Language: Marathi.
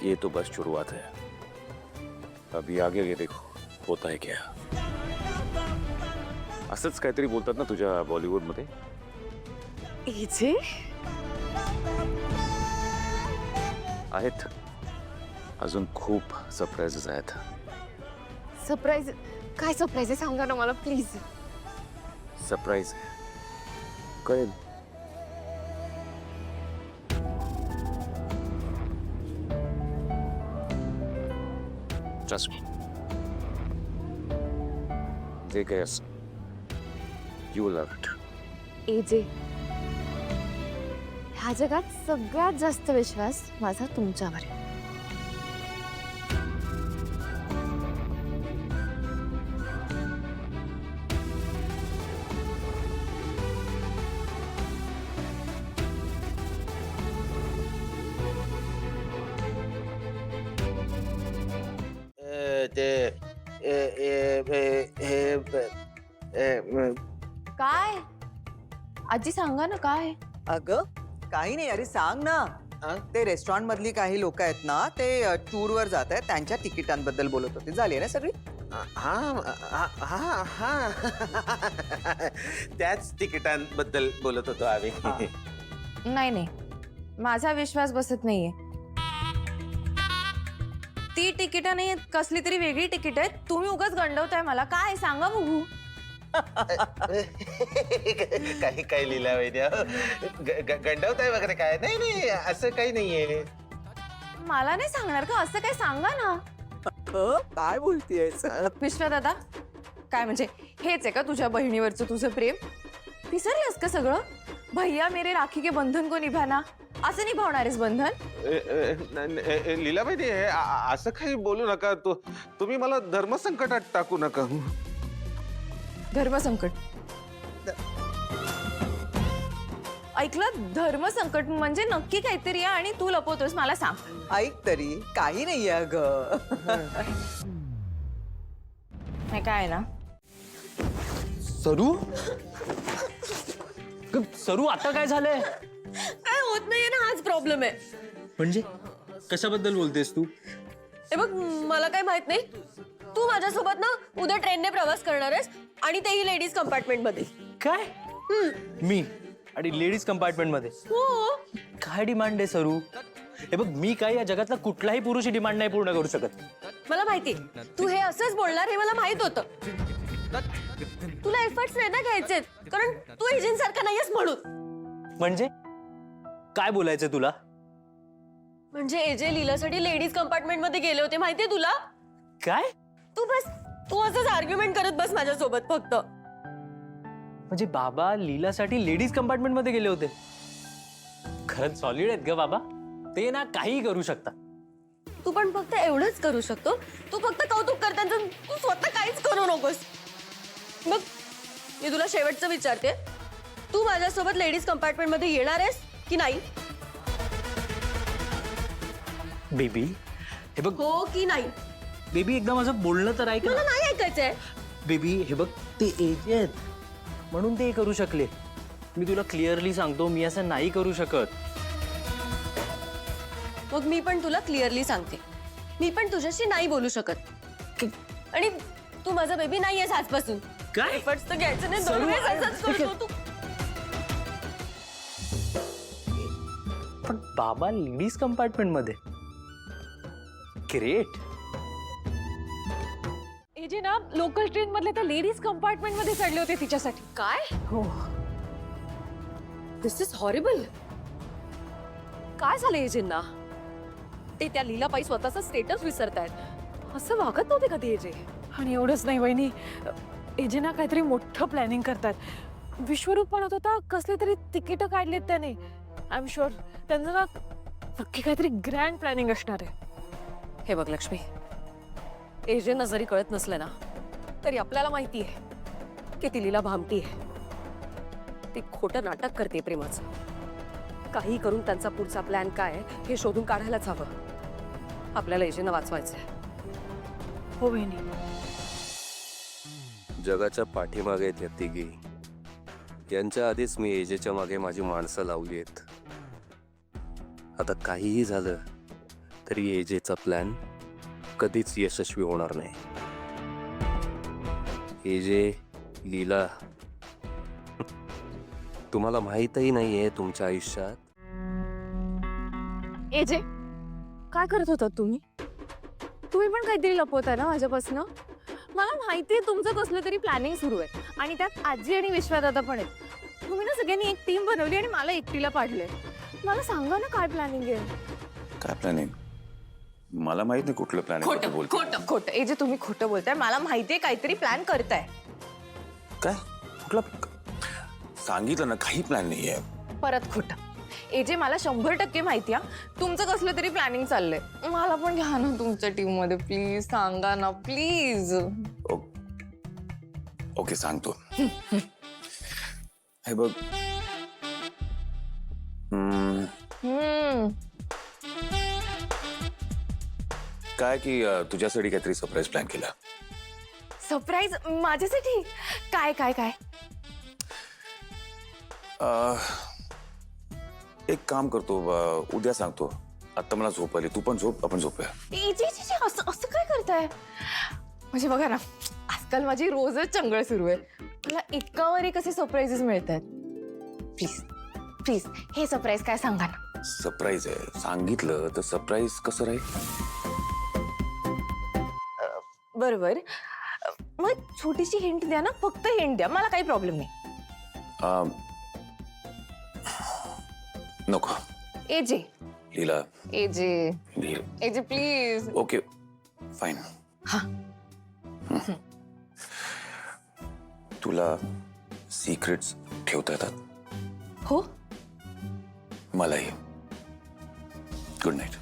ये तो बस शुरुआत है, अभी आगे ये देखो होता है क्या। असंच काहीतरी बोलतात ना तुझ्या बॉलिवूड मध्ये। एजे आहेत अजून खूप सरप्राइजेस आहेत। सरप्राईज काय सरप्राईज आहे सांगा ना मला प्लीज। सरप्राइज कळेल। ट्रस्ट मी, जे काही असं you will love it. AJ ह्या जगात सगळ्यात जास्त विश्वास माझा तुमच्यावर आहे। काय आजी सांगा ना काय। अगं काही नाही, अरे सांग ना। ते रेस्टॉरंट मधली काही लोक आहेत ना, ते टूर वर जात आहेत, त्यांच्या तिकिटांबद्दल बोलत होते। झाली ना सगळी? हा त्याच तिकिटांबद्दल बोलत होतो आम्ही। नाही नाही माझा विश्वास बसत नाहीये। ती तिकीट नाही कसली तरी वेगळी तिकीट आहेत। तुम्ही उगाच गंडवताय मला, काय सांगा बघू। काही काही लिहिला वैद्य गंडवताय वगैरे काय? नाही नाही असं काही नाहीये। मला नाही सांगणार का? असं काय सांगा ना। काय बोलतेयस? विश्वदादा काय म्हणजे हेच आहे का तुझ्या बहिणीवरचं तुझं प्रेम? विसरलेस का सगळं? भैया मेरे राखी के बंधन को निभाना असं निभावणारेस बंधन? लीला वैद्य असं काही बोलू नका। तुम्ही मला धर्मसंकटात टाकू नका। धर्मसंकट ऐकलं? धर्मसंकट म्हणजे नक्की काहीतरी आहे आणि तू लपवतोस मला सांग। ऐक तरी, काही नाहीये अगं। हे काय ना सरू सरू आता काय झालंय? काय होत नाहीये ना, हाच प्रॉब्लेम आहे। म्हणजे कशाबद्दल बोलतेस तू? हे बघ मला काय माहित नाही, तू माझ्यासोबत ना उद्या ट्रेनने प्रवास करणार आहेस आणि तेही लेडीज कंपार्टमेंट मध्ये। काय? मी आणि लेडीज कंपार्टमेंट मध्ये? हो काय डिमांड आहे सरू? हे बघ मी काय या जगातला कुठलाही पुरुष डिमांड नाही पूर्ण करू शकत। मला माहिती तू हे असंच बोलणार हे मला माहित होतं। तुला एफर्ट्स नाही ना घ्यायचे कारण तू एजंट सारखा नाहीयेस म्हणून। म्हणजे काय बोलायचंय तुला? म्हणजे एजे लीलासाठी लेडीज कंपार्टमेंट मध्ये गेले होते माहितीये तुला? काय? तू असंच आर्ग्युमेंट करत बस माझ्यासोबत फक्त। म्हणजे बाबा लीलासाठी लेडीज कंपार्टमेंट मध्ये गेले होते? खरंच सॉलिड आहेत ग बाबा, ते ना काही करू शकता। तू पण फक्त एवढंच करू शकतो, तू फक्त कौतुक कर त्यांचं, तू स्वतः काहीच करू नकोस। बघ मी तुला शेवटचं विचारते, तू माझ्यासोबत लेडीज कंपार्टमेंट मध्ये येणार आहेस की नाही? बेबी हे बघ, हो की नाही? बेबी एकदम असं बोलणं तर ऐक मला ना। नाही ऐकायचंय। बेबी हे बघ ते एज आहेत म्हणून ते करू शकले। मी तुला क्लिअरली सांगतो मी असं नाही करू शकत। मग मी पण तुला क्लिअरली सांगते, मी पण तुझ्याशी नाही बोलू शकत। आणि तू माझा बेबी नाहीयेस आजपासून। काय? एफर्ट्स तर घ्यायचं नाही, सर्व दरवेळेस असंच करतो तू। पण बाबा लेडीज कंपार्टमेंट मध्ये? ग्रेट। एजे ना लोकल ट्रेन मधले त्या लेडीज कंपार्टमेंट मध्ये चढले होते तिच्यासाठी। काय? हो दिस इज हॉरिबल। काय झालं एजेंना? ते त्या लीलाबाई स्वतःचा स्टेटस विसरतायत। असं वागत नव्हते कधी एजे। आणि एवढंच नाही वहिनी, एजे ना काहीतरी मोठं प्लॅनिंग करतात। विश्वरूप म्हणत होता कसले तरी तिकीट काढलेत त्याने। आय एम शुअर त्यांचं ना नक्की काहीतरी ग्रँड प्लॅनिंग असणार आहे। हे बघ लक्ष्मी, एजेंना जरी कळत नसलं ना तरी आपल्याला माहिती आहे की ती लीला भामटी आहे। ती खोटं नाटक करते प्रेमाचं। काही करून त्यांचा पुढचा प्लॅन काय आहे हे शोधून काढायलाच हवं। आपल्याला एजेंना वाचवायचंय। हो बहिणी। जगाच्या पाठीमागे आहेत या तिघी। यांच्या आधीच मी एजेच्या मागे माझी माणसं लावली आहेत। आता काहीही झालं तरी एजेचा प्लॅन कधीच यशस्वी होणार नाही. एजे, लीला, तुम्हाला माहीतही नाहीये तुमच्या आयुष्यात एजे, काय करत होतात तुम्ही? तुम्ही पण काहीतरी लपवताय ना माझ्यापासनं? मला माहितीये तुमचं कसलं तरी प्लॅनिंग सुरू आहे आणि त्यात आजी आणि विश्वादादा पण आहेत. तुम्ही ना सगळ्यांनी एक टीम बनवली आणि मला एकटीला पाडलंय. मला सांगा ना काय प्लॅनिंग आहे? काय प्लॅनिंग? मला माहित नाही कुठलं प्लॅनिंग खोटं खोटं खोटं. एजे, तुम्ही खोटं बोलताय. मला माहितीये काहीतरी प्लॅन करताय. काय कुठला सांगितलं ना काही प्लॅन नाहीये. परत खोटं. एजे, मला 100% माहिती आहे तुमचं कसलं तरी प्लॅनिंग चाललंय. मला पण घ्या ना तुमच्या टीम मध्ये प्लीज. सांगा ना प्लीज. ओके सांगतो. हे बघ, काय की तुझ्यासाठी काहीतरी सरप्राईज प्लॅन केला. सरप्राईज माझ्यासाठी? काय काय काय? एक काम करतो, उद्या सांगतो. आता मला झोप आली, तू पण झोप, आपण झोपूया. इजे, असं असं काय करताय? म्हणजे बघा ना, आजकाल माझी रोजच चंगळ सुरू आहे. मला एकावर एक असे सरप्राईजेस मिळत आहेत. प्लीज प्लीज हे सरप्राईज काय सांगा ना. सरप्राईज आहे, सांगितलं तर सरप्राईज कसं राहील? बरोबर. मग छोटीशी हिंट द्या ना, फक्त हिंट द्या, मला काही प्रॉब्लेम नाही. नको. AJ, Leela, AJ, Leela. AJ please. Okay fine. हा. तुला सिक्रेट्स ठेवता येतात? हो. मलाही. Good night.